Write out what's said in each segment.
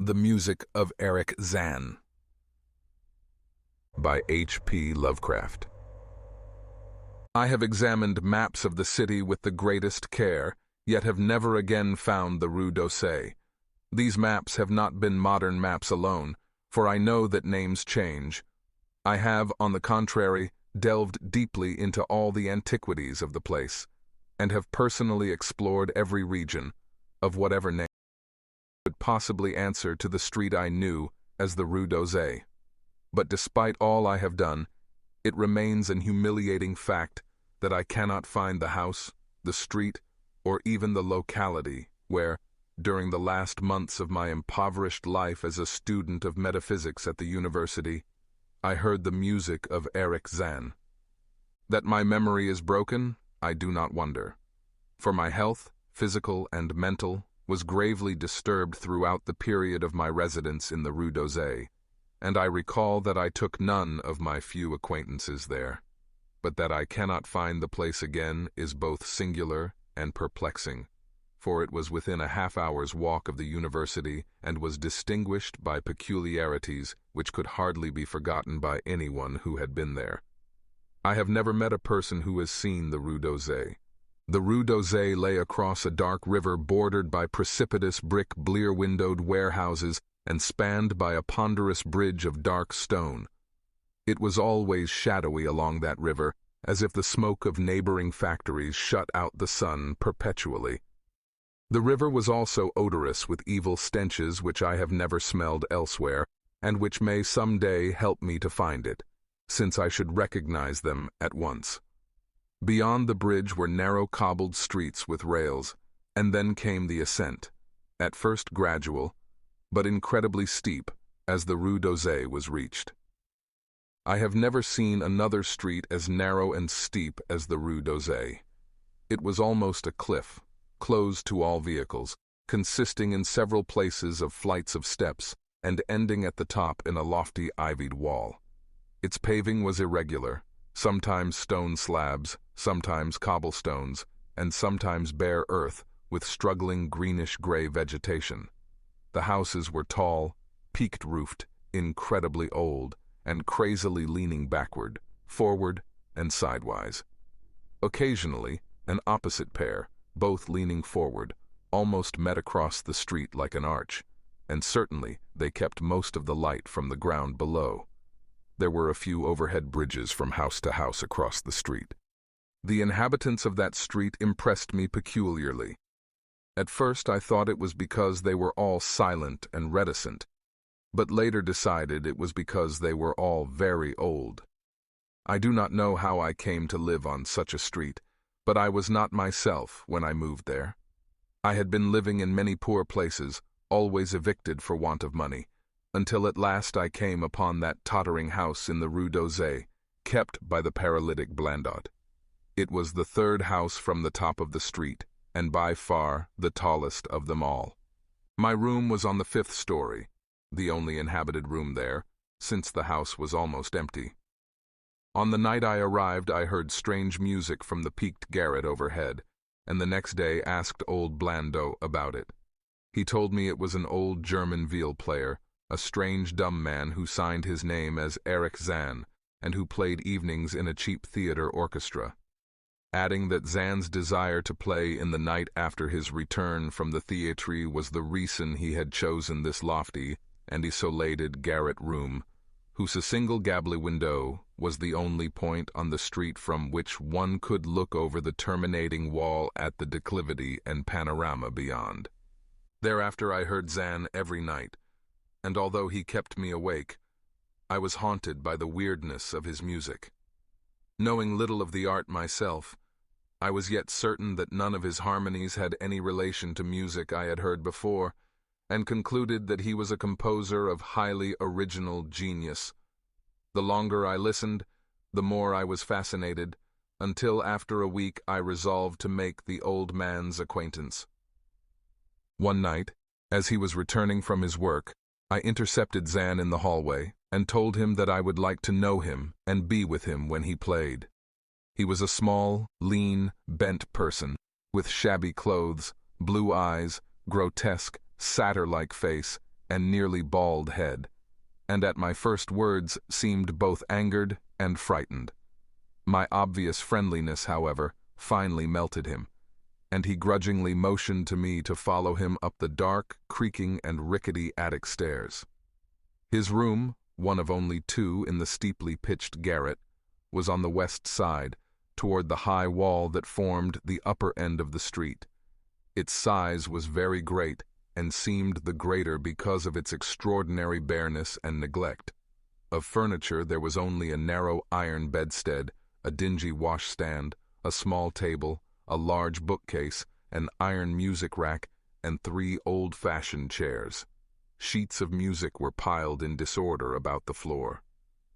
The Music of Erich Zann by H.P. Lovecraft. I have examined maps of the city with the greatest care, yet have never again found the Rue d'Orsay. These maps have not been modern maps alone, for I know that names change. I have, on the contrary, delved deeply into all the antiquities of the place, and have personally explored every region, of whatever name would possibly answer to the street I knew as the Rue d'Orsay. But despite all I have done, it remains an humiliating fact that I cannot find the house, the street, or even the locality where, during the last months of my impoverished life as a student of metaphysics at the university, I heard the music of Erich Zann. That my memory is broken, I do not wonder, for my health, physical and mental, was gravely disturbed throughout the period of my residence in the Rue d'Orsay, and I recall that I took none of my few acquaintances there. But that I cannot find the place again is both singular and perplexing, for it was within a half-hour's walk of the university and was distinguished by peculiarities which could hardly be forgotten by anyone who had been there. I have never met a person who has seen the Rue d'Orsay. The Rue d'Orsay lay across a dark river bordered by precipitous brick blear-windowed warehouses and spanned by a ponderous bridge of dark stone. It was always shadowy along that river, as if the smoke of neighboring factories shut out the sun perpetually. The river was also odorous with evil stenches which I have never smelled elsewhere, and which may some day help me to find it, since I should recognize them at once. Beyond the bridge were narrow cobbled streets with rails, and then came the ascent, at first gradual, but incredibly steep as the Rue d'Orsay was reached. I have never seen another street as narrow and steep as the Rue d'Orsay. It was almost a cliff, closed to all vehicles, consisting in several places of flights of steps, and ending at the top in a lofty ivied wall. Its paving was irregular, sometimes stone slabs, sometimes cobblestones, and sometimes bare earth with struggling greenish-gray vegetation. The houses were tall, peaked-roofed, incredibly old, and crazily leaning backward, forward, and sidewise. Occasionally, an opposite pair, both leaning forward, almost met across the street like an arch, and certainly they kept most of the light from the ground below. There were a few overhead bridges from house to house across the street. The inhabitants of that street impressed me peculiarly. At first I thought it was because they were all silent and reticent, but later decided it was because they were all very old. I do not know how I came to live on such a street, but I was not myself when I moved there. I had been living in many poor places, always evicted for want of money, until at last I came upon that tottering house in the Rue d'Orsay, kept by the paralytic Blandot. It was the third house from the top of the street, and by far the tallest of them all. My room was on the 5th story, the only inhabited room there, since the house was almost empty. On the night I arrived, I heard strange music from the peaked garret overhead, and the next day asked old Blandot about it. He told me it was an old German viol player, a strange dumb man who signed his name as Erich Zann, and who played evenings in a cheap theater orchestra, adding that Zann's desire to play in the night after his return from the theatre was the reason he had chosen this lofty and isolated garret room, whose single gable window was the only point on the street from which one could look over the terminating wall at the declivity and panorama beyond. Thereafter I heard Zann every night, and although he kept me awake, I was haunted by the weirdness of his music. Knowing little of the art myself, I was yet certain that none of his harmonies had any relation to music I had heard before, and concluded that he was a composer of highly original genius. The longer I listened, the more I was fascinated, until after a week I resolved to make the old man's acquaintance. One night, as he was returning from his work, I intercepted Zann in the hallway and told him that I would like to know him and be with him when he played. He was a small, lean, bent person, with shabby clothes, blue eyes, grotesque, satyr-like face, and nearly bald head, and at my first words seemed both angered and frightened. My obvious friendliness, however, finally melted him, and he grudgingly motioned to me to follow him up the dark, creaking, and rickety attic stairs. His room, one of only two in the steeply pitched garret, was on the west side, toward the high wall that formed the upper end of the street. Its size was very great, and seemed the greater because of its extraordinary bareness and neglect. Of furniture there was only a narrow iron bedstead, a dingy washstand, a small table, a large bookcase, an iron music rack, and 3 old-fashioned chairs. Sheets of music were piled in disorder about the floor.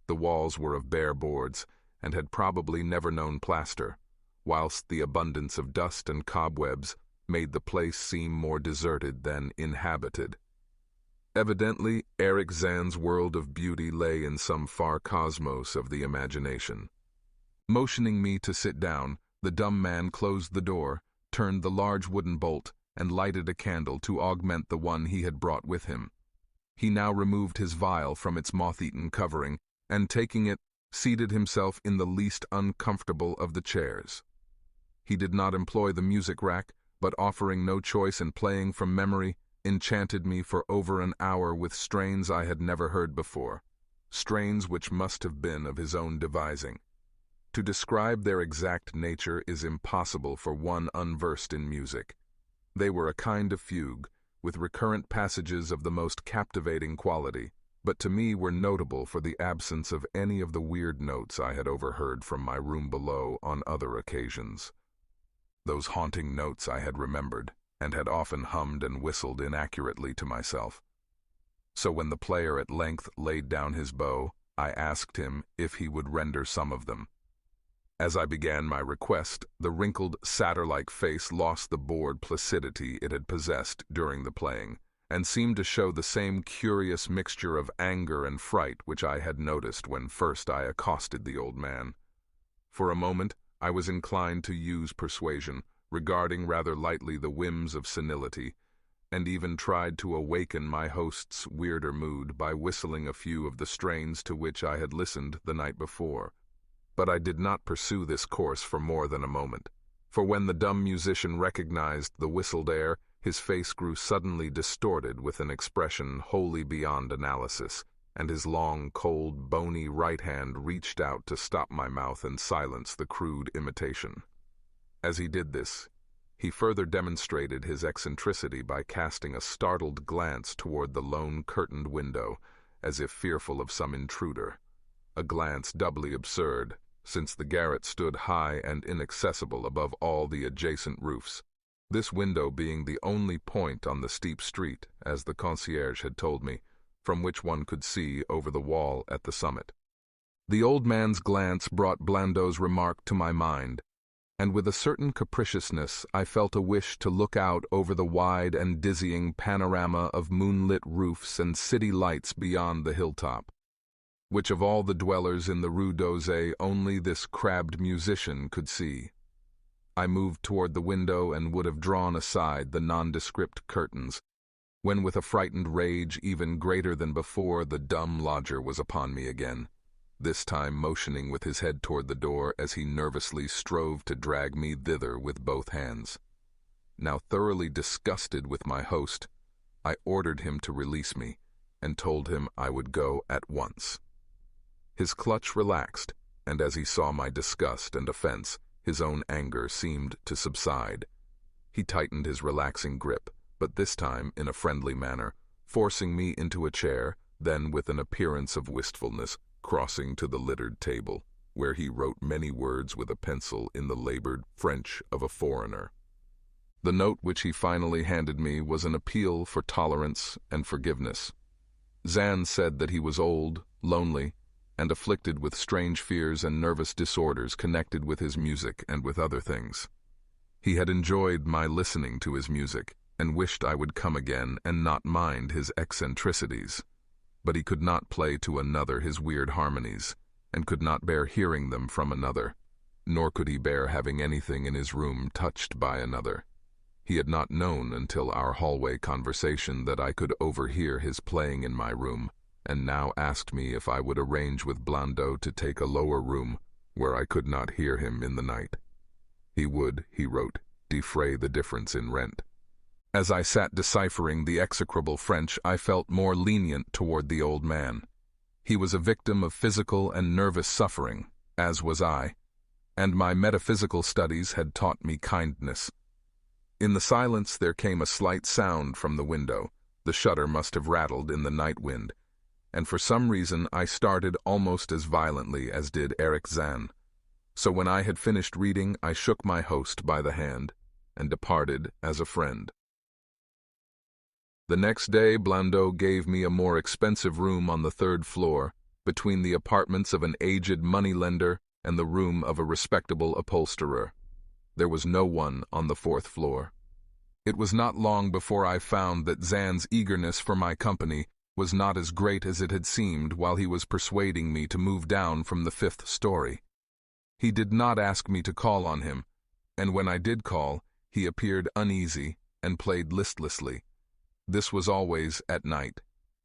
The walls were of bare boards, and had probably never known plaster, whilst the abundance of dust and cobwebs made the place seem more deserted than inhabited. Evidently, Erich Zann's world of beauty lay in some far cosmos of the imagination. Motioning me to sit down, the dumb man closed the door, turned the large wooden bolt, and lighted a candle to augment the one he had brought with him. He now removed his vial from its moth-eaten covering, and taking it, seated himself in the least uncomfortable of the chairs. He did not employ the music rack, but offering no choice and playing from memory, enchanted me for over an hour with strains I had never heard before, strains which must have been of his own devising. To describe their exact nature is impossible for one unversed in music. They were a kind of fugue, with recurrent passages of the most captivating quality, but to me were notable for the absence of any of the weird notes I had overheard from my room below on other occasions. Those haunting notes I had remembered, and had often hummed and whistled inaccurately to myself. So when the player at length laid down his bow, I asked him if he would render some of them. As I began my request, the wrinkled, satyr-like face lost the bored placidity it had possessed during the playing, and seemed to show the same curious mixture of anger and fright which I had noticed when first I accosted the old man. For a moment, I was inclined to use persuasion, regarding rather lightly the whims of senility, and even tried to awaken my host's weirder mood by whistling a few of the strains to which I had listened the night before. But I did not pursue this course for more than a moment, for when the dumb musician recognized the whistled air, his face grew suddenly distorted with an expression wholly beyond analysis, and his long, cold, bony right hand reached out to stop my mouth and silence the crude imitation. As he did this, he further demonstrated his eccentricity by casting a startled glance toward the lone curtained window, as if fearful of some intruder, a glance doubly absurd, since the garret stood high and inaccessible above all the adjacent roofs, this window being the only point on the steep street, as the concierge had told me, from which one could see over the wall at the summit. The old man's glance brought Blandot's remark to my mind, and with a certain capriciousness I felt a wish to look out over the wide and dizzying panorama of moonlit roofs and city lights beyond the hilltop, which of all the dwellers in the Rue d'Auseil only this crabbed musician could see. I moved toward the window and would have drawn aside the nondescript curtains, when with a frightened rage even greater than before the dumb lodger was upon me again, this time motioning with his head toward the door as he nervously strove to drag me thither with both hands. Now thoroughly disgusted with my host, I ordered him to release me, and told him I would go at once. His clutch relaxed, and as he saw my disgust and offense, his own anger seemed to subside. He tightened his relaxing grip, but this time in a friendly manner, forcing me into a chair, then with an appearance of wistfulness, crossing to the littered table, where he wrote many words with a pencil in the labored French of a foreigner. The note which he finally handed me was an appeal for tolerance and forgiveness. Zann said that he was old, lonely, and afflicted with strange fears and nervous disorders connected with his music and with other things. He had enjoyed my listening to his music, and wished I would come again and not mind his eccentricities. But he could not play to another his weird harmonies, and could not bear hearing them from another, nor could he bear having anything in his room touched by another. He had not known until our hallway conversation that I could overhear his playing in my room, and now asked me if I would arrange with Blondeau to take a lower room where I could not hear him in the night. He would, he wrote, defray the difference in rent. As I sat deciphering the execrable French, I felt more lenient toward the old man. He was a victim of physical and nervous suffering, as was I, and my metaphysical studies had taught me kindness. In the silence there came a slight sound from the window. The shutter must have rattled in the night wind, and for some reason I started almost as violently as did Eric Zann. So when I had finished reading, I shook my host by the hand and departed as a friend. The next day, Blondeau gave me a more expensive room on the 3rd floor, between the apartments of an aged moneylender and the room of a respectable upholsterer. There was no one on the 4th floor. It was not long before I found that Zann's eagerness for my company was not as great as it had seemed while he was persuading me to move down from the 5th story. He did not ask me to call on him, and when I did call, he appeared uneasy and played listlessly. This was always at night.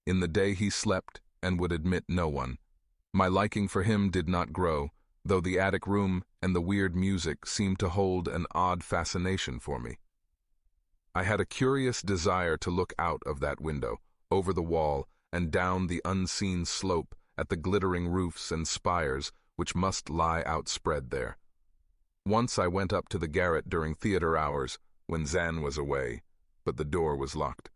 In the day he slept and would admit no one. My liking for him did not grow, though the attic room and the weird music seemed to hold an odd fascination for me. I had a curious desire to look out of that window, over the wall, and down the unseen slope at the glittering roofs and spires which must lie outspread there. Once I went up to the garret during theater hours, when Zann was away, but the door was locked.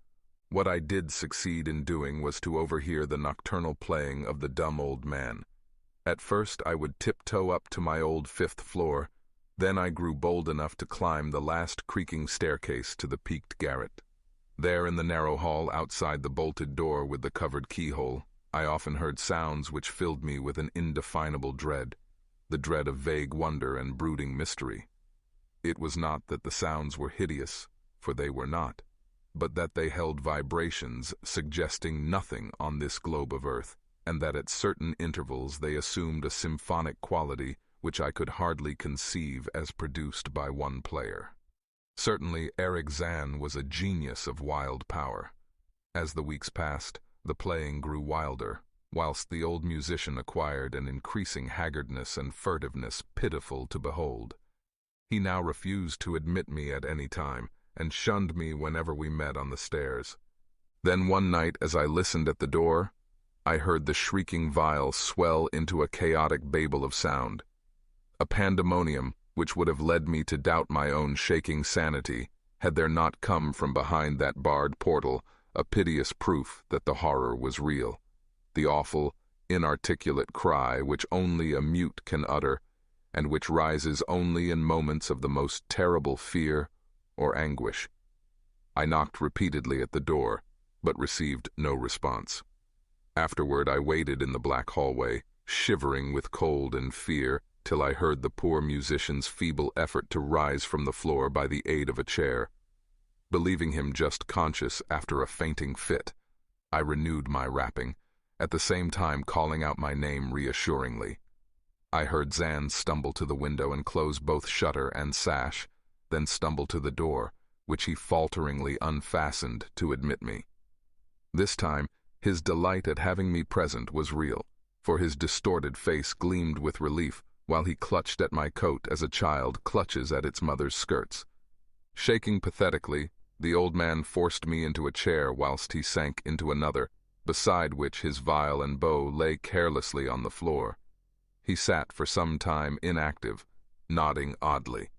What I did succeed in doing was to overhear the nocturnal playing of the dumb old man. At first I would tiptoe up to my old 5th floor, then I grew bold enough to climb the last creaking staircase to the peaked garret. There in the narrow hall outside the bolted door with the covered keyhole, I often heard sounds which filled me with an indefinable dread, the dread of vague wonder and brooding mystery. It was not that the sounds were hideous, for they were not, but that they held vibrations suggesting nothing on this globe of earth, and that at certain intervals they assumed a symphonic quality which I could hardly conceive as produced by one player. Certainly Eric Zann was a genius of wild power. As the weeks passed, the playing grew wilder, whilst the old musician acquired an increasing haggardness and furtiveness pitiful to behold. He now refused to admit me at any time, and shunned me whenever we met on the stairs. Then one night, as I listened at the door, I heard the shrieking viol swell into a chaotic babel of sound, a pandemonium which would have led me to doubt my own shaking sanity, had there not come from behind that barred portal a piteous proof that the horror was real, the awful, inarticulate cry which only a mute can utter, and which rises only in moments of the most terrible fear or anguish. I knocked repeatedly at the door, but received no response. Afterward I waited in the black hallway, shivering with cold and fear, till I heard the poor musician's feeble effort to rise from the floor by the aid of a chair. Believing him just conscious after a fainting fit, I renewed my rapping, at the same time calling out my name reassuringly. I heard Zann stumble to the window and close both shutter and sash, then stumble to the door, which he falteringly unfastened to admit me. This time, his delight at having me present was real, for his distorted face gleamed with relief while he clutched at my coat as a child clutches at its mother's skirts. Shaking pathetically, the old man forced me into a chair whilst he sank into another, beside which his viol and bow lay carelessly on the floor. He sat for some time inactive, nodding oddly,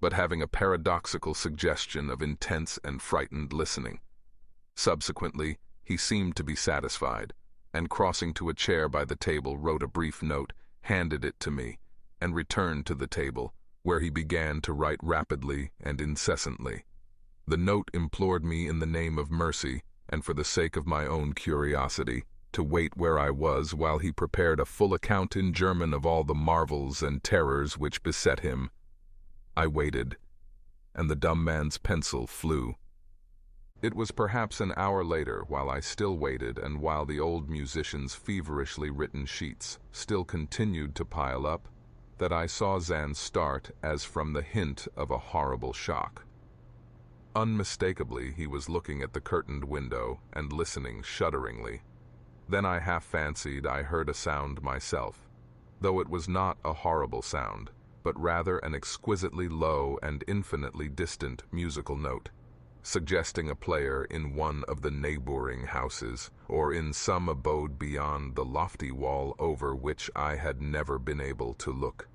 but having a paradoxical suggestion of intense and frightened listening. Subsequently, he seemed to be satisfied, and crossing to a chair by the table wrote a brief note, handed it to me, and returned to the table, where he began to write rapidly and incessantly. The note implored me in the name of mercy, and for the sake of my own curiosity, to wait where I was while he prepared a full account in German of all the marvels and terrors which beset him. I waited, and the dumb man's pencil flew. It was perhaps an hour later, while I still waited and while the old musician's feverishly written sheets still continued to pile up, that I saw Zann start as from the hint of a horrible shock. Unmistakably, he was looking at the curtained window and listening shudderingly. Then I half fancied I heard a sound myself, though it was not a horrible sound, but rather an exquisitely low and infinitely distant musical note, suggesting a player in one of the neighboring houses, or in some abode beyond the lofty wall over which I had never been able to look.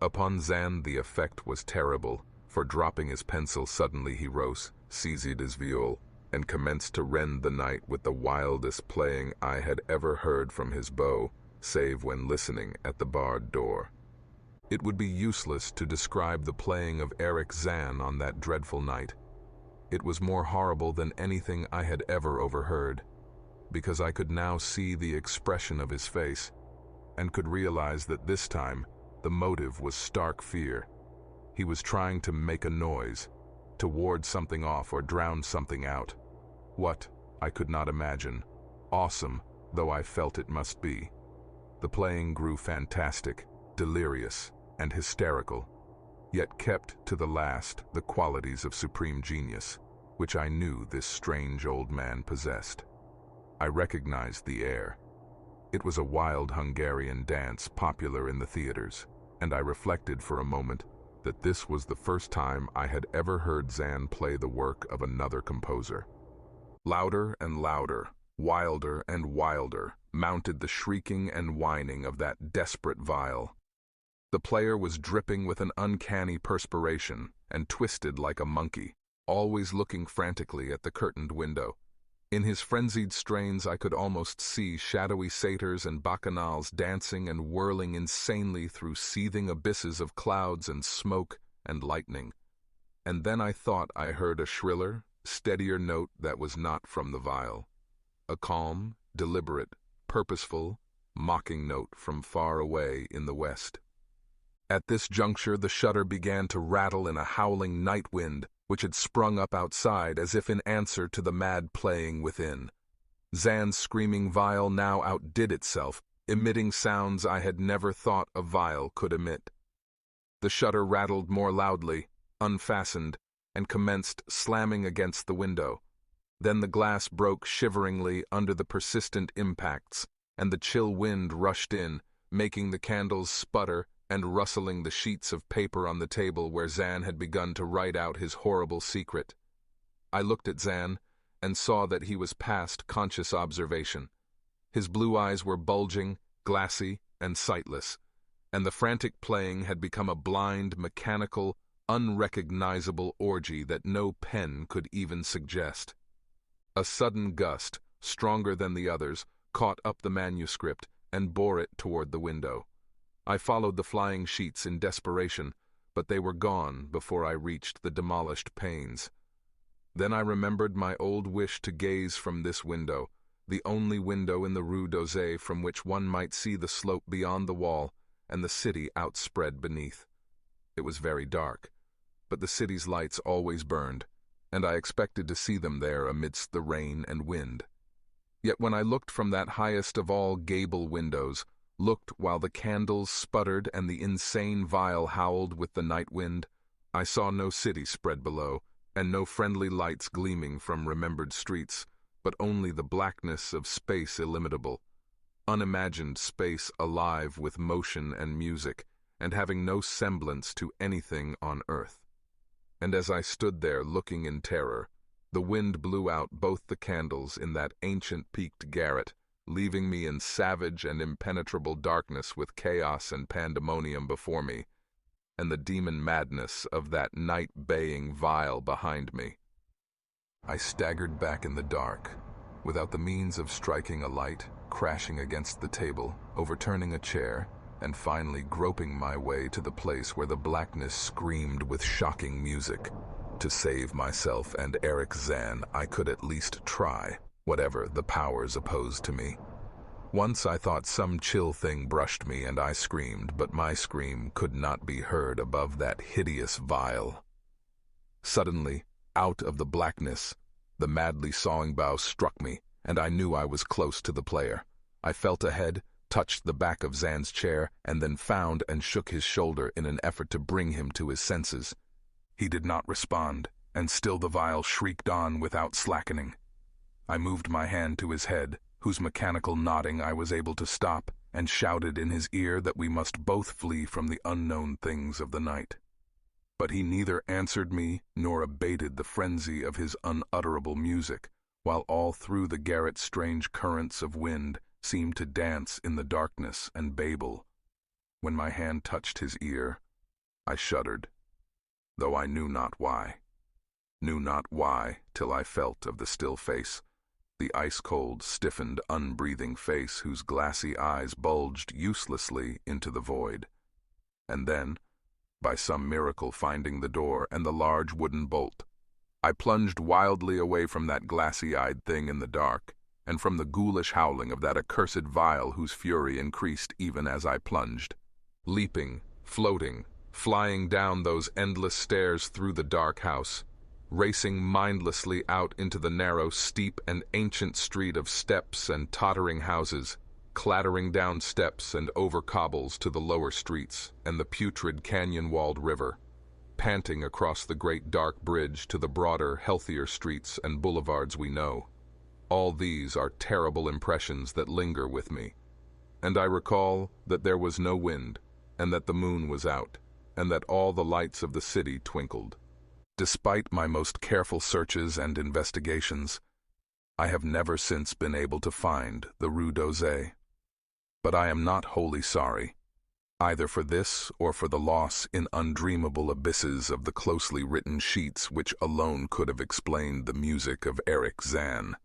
Upon Zann the effect was terrible, for dropping his pencil suddenly he rose, seized his viol, and commenced to rend the night with the wildest playing I had ever heard from his bow, save when listening at the barred door. It would be useless to describe the playing of Eric Zann on that dreadful night. It was more horrible than anything I had ever overheard, because I could now see the expression of his face, and could realize that this time the motive was stark fear. He was trying to make a noise, to ward something off or drown something out. What, I could not imagine, awesome though I felt it must be. The playing grew fantastic, delirious, and hysterical, yet kept to the last the qualities of supreme genius, which I knew this strange old man possessed. I recognized the air. It was a wild Hungarian dance popular in the theaters, and I reflected for a moment that this was the first time I had ever heard Zann play the work of another composer. Louder and louder, wilder and wilder, mounted the shrieking and whining of that desperate viol. The player was dripping with an uncanny perspiration and twisted like a monkey, always looking frantically at the curtained window. In his frenzied strains I could almost see shadowy satyrs and bacchanals dancing and whirling insanely through seething abysses of clouds and smoke and lightning. And then I thought I heard a shriller, steadier note that was not from the viol. A calm, deliberate, purposeful, mocking note from far away in the west. At this juncture the shutter began to rattle in a howling night wind, which had sprung up outside as if in answer to the mad playing within. Zann's screaming viol now outdid itself, emitting sounds I had never thought a viol could emit. The shutter rattled more loudly, unfastened, and commenced slamming against the window. Then the glass broke shiveringly under the persistent impacts, and the chill wind rushed in, making the candles sputter and rustling the sheets of paper on the table where Zann had begun to write out his horrible secret. I looked at Zann and saw that he was past conscious observation. His blue eyes were bulging, glassy, and sightless, and the frantic playing had become a blind, mechanical, unrecognizable orgy that no pen could even suggest. A sudden gust, stronger than the others, caught up the manuscript and bore it toward the window. I followed the flying sheets in desperation, but they were gone before I reached the demolished panes. Then I remembered my old wish to gaze from this window, the only window in the Rue d'Auseil from which one might see the slope beyond the wall and the city outspread beneath. It was very dark, but the city's lights always burned, and I expected to see them there amidst the rain and wind. Yet when I looked from that highest of all gable windows, looked while the candles sputtered and the insane viol howled with the night wind, I saw no city spread below, and no friendly lights gleaming from remembered streets, but only the blackness of space illimitable, unimagined space alive with motion and music, and having no semblance to anything on earth. And as I stood there looking in terror, the wind blew out both the candles in that ancient peaked garret, leaving me in savage and impenetrable darkness with chaos and pandemonium before me, and the demon madness of that night-baying viol behind me. I staggered back in the dark, without the means of striking a light, crashing against the table, overturning a chair, and finally groping my way to the place where the blackness screamed with shocking music. To save myself and Eric Zann, I could at least try, whatever the powers opposed to me. Once I thought some chill thing brushed me and I screamed, but my scream could not be heard above that hideous viol. Suddenly, out of the blackness, the madly sawing bow struck me, and I knew I was close to the player. I felt ahead, touched the back of Zann's chair, and then found and shook his shoulder in an effort to bring him to his senses. He did not respond. and still the vial shrieked on without slackening. I moved my hand to his head, whose mechanical nodding I was able to stop, and shouted in his ear that we must both flee from the unknown things of the night. But he neither answered me nor abated the frenzy of his unutterable music, while all through the garret strange currents of wind seemed to dance in the darkness and babble. When my hand touched his ear, I shuddered, though I knew not why. Knew not why till I felt of the still face, the ice-cold, stiffened, unbreathing face whose glassy eyes bulged uselessly into the void. And then, by some miracle finding the door and the large wooden bolt, I plunged wildly away from that glassy-eyed thing in the dark, and from the ghoulish howling of that accursed vial whose fury increased even as I plunged. Leaping, floating, flying down those endless stairs through the dark house, racing mindlessly out into the narrow, steep, and ancient street of steps and tottering houses, clattering down steps and over cobbles to the lower streets and the putrid canyon-walled river, panting across the great dark bridge to the broader, healthier streets and boulevards we know. All these are terrible impressions that linger with me, and I recall that there was no wind, and that the moon was out, and that all the lights of the city twinkled. Despite my most careful searches and investigations, I have never since been able to find the Rue d'Orsay. But I am not wholly sorry, either for this or for the loss in undreamable abysses of the closely written sheets which alone could have explained the music of Zann.